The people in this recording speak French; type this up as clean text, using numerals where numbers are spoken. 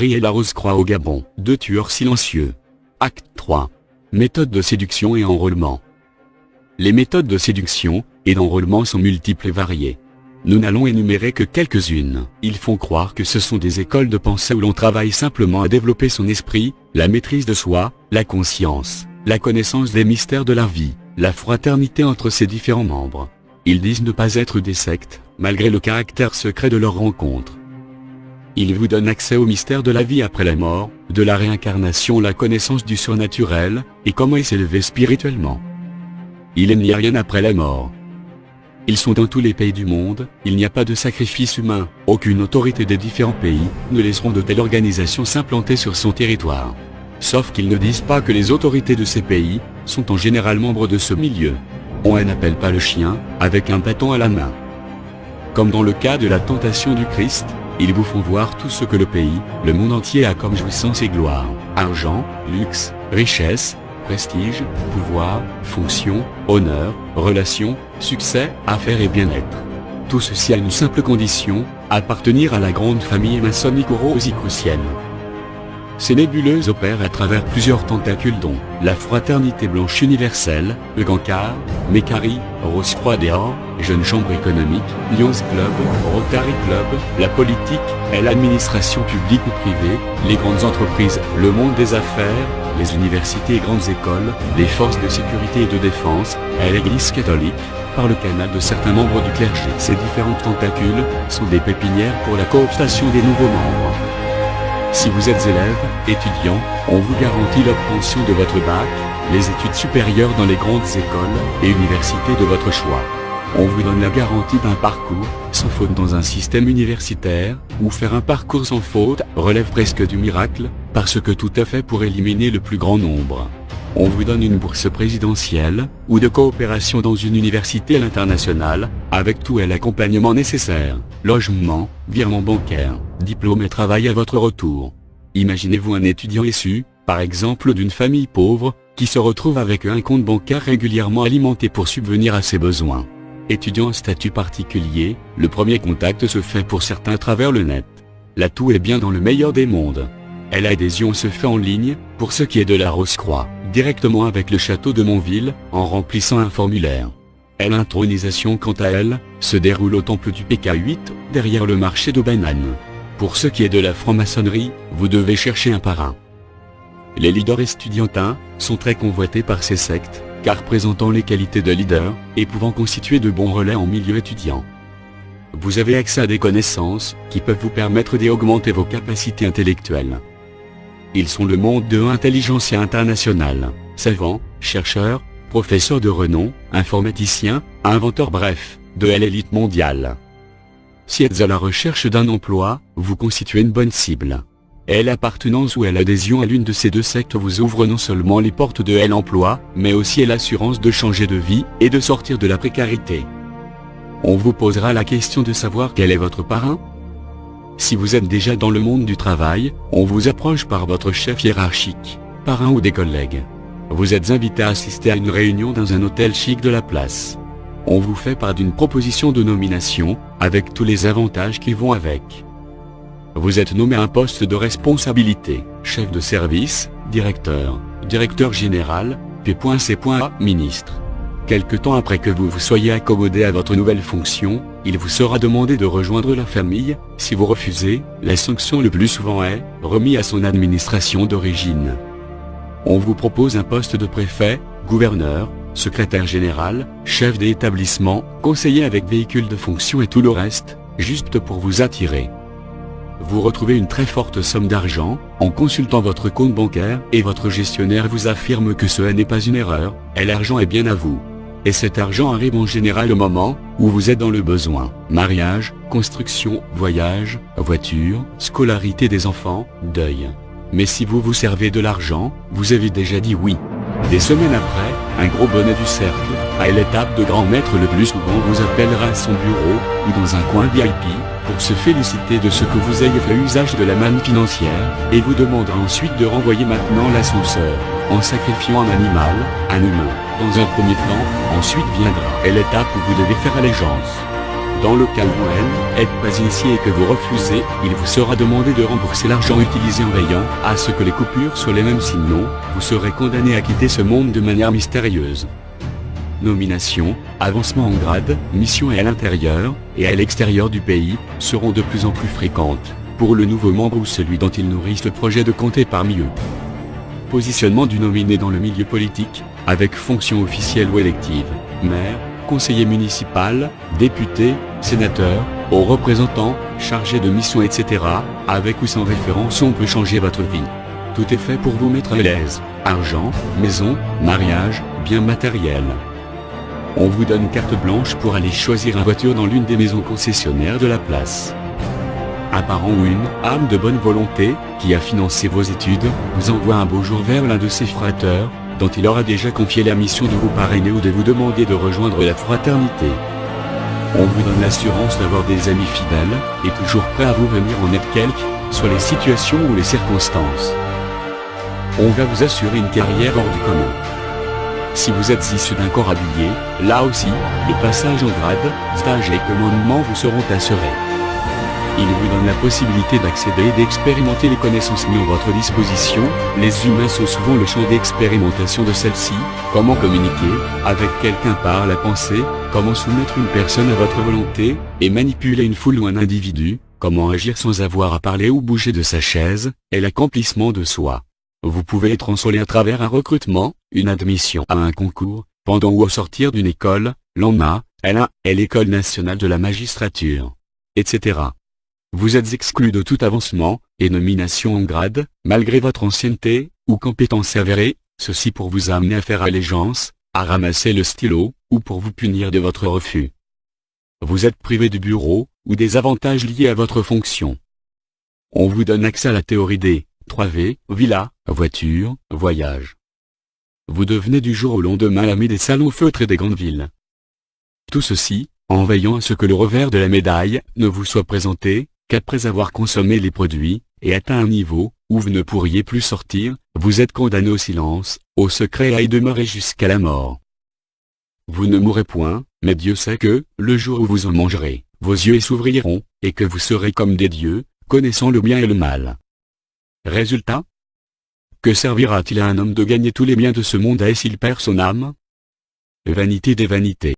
franc-maçonnerie et la Rose-Croix au Gabon. 2 tueurs silencieux. Acte 3. Méthode de séduction et enrôlement. Les méthodes de séduction et d'enrôlement sont multiples et variées. Nous n'allons énumérer que quelques-unes. Ils font croire que ce sont des écoles de pensée où l'on travaille simplement à développer son esprit, la maîtrise de soi, la conscience, la connaissance des mystères de la vie, la fraternité entre ses différents membres. Ils disent ne pas être des sectes, malgré le caractère secret de leur rencontre. Ils vous donnent accès au mystère de la vie après la mort, de la réincarnation, la connaissance du surnaturel, et comment y s'élever spirituellement. Il n'y a rien après la mort. Ils sont dans tous les pays du monde, il n'y a pas de sacrifice humain, aucune autorité des différents pays ne laisseront de telles organisations s'implanter sur son territoire. Sauf qu'ils ne disent pas que les autorités de ces pays sont en général membres de ce milieu. On n'appelle pas le chien, avec un bâton à la main. Comme dans le cas de la tentation du Christ, ils vous font voir tout ce que le pays, le monde entier a comme jouissance et gloire. Argent, luxe, richesse, prestige, pouvoir, fonction, honneur, relations, succès, affaires et bien-être. Tout ceci a une simple condition, appartenir à la grande famille maçonnique rosicrucienne. Ces nébuleuses opèrent à travers plusieurs tentacules dont la Fraternité Blanche Universelle, le Gancard, Mécari, Rose-Croix des Or, Jeune Chambre Économique, Lions Club, Rotary Club, la politique et l'administration publique ou privée, les grandes entreprises, le monde des affaires, les universités et grandes écoles, les forces de sécurité et de défense, et l'Église catholique, par le canal de certains membres du clergé. Ces différentes tentacules sont des pépinières pour la cooptation des nouveaux membres. Si vous êtes élève, étudiant, on vous garantit l'obtention de votre bac, les études supérieures dans les grandes écoles et universités de votre choix. On vous donne la garantie d'un parcours sans faute dans un système universitaire, où faire un parcours sans faute relève presque du miracle, parce que tout est fait pour éliminer le plus grand nombre. On vous donne une bourse présidentielle, ou de coopération dans une université à l'international, avec tout et l'accompagnement nécessaire, logement, virement bancaire, diplôme et travail à votre retour. Imaginez-vous un étudiant issu, par exemple d'une famille pauvre, qui se retrouve avec un compte bancaire régulièrement alimenté pour subvenir à ses besoins. Étudiant à statut particulier, le premier contact se fait pour certains à travers le net. Là tout est bien dans le meilleur des mondes. Et l'adhésion se fait en ligne, pour ce qui est de la Rose-Croix, directement avec le château de Montville, en remplissant un formulaire. Et l'intronisation quant à elle, se déroule au temple du PK8, derrière le marché de bananes. Pour ce qui est de la franc-maçonnerie, vous devez chercher un parrain. Les leaders estudiantins sont très convoités par ces sectes, car présentant les qualités de leader, et pouvant constituer de bons relais en milieu étudiant. Vous avez accès à des connaissances, qui peuvent vous permettre d'augmenter vos capacités intellectuelles. Ils sont le monde de l'intelligentsia internationale, savants, chercheurs, professeurs de renom, informaticiens, inventeurs bref, de l'élite mondiale. Si êtes à la recherche d'un emploi, vous constituez une bonne cible. Et l'appartenance ou l'adhésion à l'une de ces deux sectes vous ouvre non seulement les portes de l'emploi, mais aussi l'assurance de changer de vie et de sortir de la précarité. On vous posera la question de savoir quel est votre parrain. Si vous êtes déjà dans le monde du travail, on vous approche par votre chef hiérarchique, parrain ou des collègues. Vous êtes invité à assister à une réunion dans un hôtel chic de la place. On vous fait part d'une proposition de nomination, avec tous les avantages qui vont avec. Vous êtes nommé à un poste de responsabilité, chef de service, directeur, directeur général, P.C.A. ministre. Quelque temps après que vous vous soyez accommodé à votre nouvelle fonction, il vous sera demandé de rejoindre la famille. Si vous refusez, la sanction le plus souvent est remis à son administration d'origine. On vous propose un poste de préfet, gouverneur, secrétaire général, chef d'établissement, conseiller avec véhicule de fonction et tout le reste, juste pour vous attirer. Vous retrouvez une très forte somme d'argent, en consultant votre compte bancaire, et votre gestionnaire vous affirme que ce n'est pas une erreur, et l'argent est bien à vous. Et cet argent arrive en général au moment où vous êtes dans le besoin. Mariage, construction, voyage, voiture, scolarité des enfants, deuil. Mais si vous vous servez de l'argent, vous avez déjà dit oui. Des semaines après, un gros bonnet du cercle, à l'étape de grand maître le plus souvent vous appellera à son bureau, ou dans un coin VIP, pour se féliciter de ce que vous ayez fait usage de la manne financière, et vous demandera ensuite de renvoyer maintenant l'ascenseur, en sacrifiant un animal, un humain. Dans un premier temps, ensuite viendra l'étape où vous devez faire allégeance. Dans le cas où vous n'êtes pas initié et que vous refusez, il vous sera demandé de rembourser l'argent utilisé en veillant à ce que les coupures soient les mêmes, sinon, vous serez condamné à quitter ce monde de manière mystérieuse. Nomination, avancement en grade, missions à l'intérieur et à l'extérieur du pays seront de plus en plus fréquentes pour le nouveau membre ou celui dont ils nourrissent le projet de compter parmi eux. Positionnement du nominé dans le milieu politique, avec fonction officielle ou élective, maire, conseiller municipal, député, sénateur, haut représentant, chargé de mission, etc. Avec ou sans référence, on peut changer votre vie. Tout est fait pour vous mettre à l'aise. Argent, maison, mariage, biens matériels. On vous donne carte blanche pour aller choisir une voiture dans l'une des maisons concessionnaires de la place. Un parent ou une âme de bonne volonté, qui a financé vos études, vous envoie un beau jour vers l'un de ses frateurs, dont il aura déjà confié la mission de vous parrainer ou de vous demander de rejoindre la fraternité. On vous donne l'assurance d'avoir des amis fidèles, et toujours prêts à vous venir en aide quelles soient les situations ou les circonstances. On va vous assurer une carrière hors du commun. Si vous êtes issu d'un corps habillé, là aussi, le passage en grade, stage et commandement vous seront assurés. Il vous donne la possibilité d'accéder et d'expérimenter les connaissances mises à votre disposition. Les humains sont souvent le champ d'expérimentation de celle-ci. Comment communiquer avec quelqu'un par la pensée, comment soumettre une personne à votre volonté, et manipuler une foule ou un individu, comment agir sans avoir à parler ou bouger de sa chaise, et l'accomplissement de soi. Vous pouvez être ensolé à travers un recrutement, une admission à un concours, pendant ou au sortir d'une école, l'ENA, L1 est l'École nationale de la magistrature, etc. Vous êtes exclu de tout avancement et nomination en grade, malgré votre ancienneté ou compétence avérée, ceci pour vous amener à faire allégeance, à ramasser le stylo, ou pour vous punir de votre refus. Vous êtes privé du bureau, ou des avantages liés à votre fonction. On vous donne accès à la théorie des 3V, villa, voiture, voyage. Vous devenez du jour au lendemain l'ami des salons feutres et des grandes villes. Tout ceci, en veillant à ce que le revers de la médaille ne vous soit présenté qu'après avoir consommé les produits, et atteint un niveau où vous ne pourriez plus sortir, vous êtes condamné au silence, au secret et à y demeurer jusqu'à la mort. Vous ne mourrez point, mais Dieu sait que, le jour où vous en mangerez, vos yeux s'ouvriront, et que vous serez comme des dieux, connaissant le bien et le mal. Résultat? Que servira-t-il à un homme de gagner tous les biens de ce monde et s'il perd son âme? Vanité des vanités.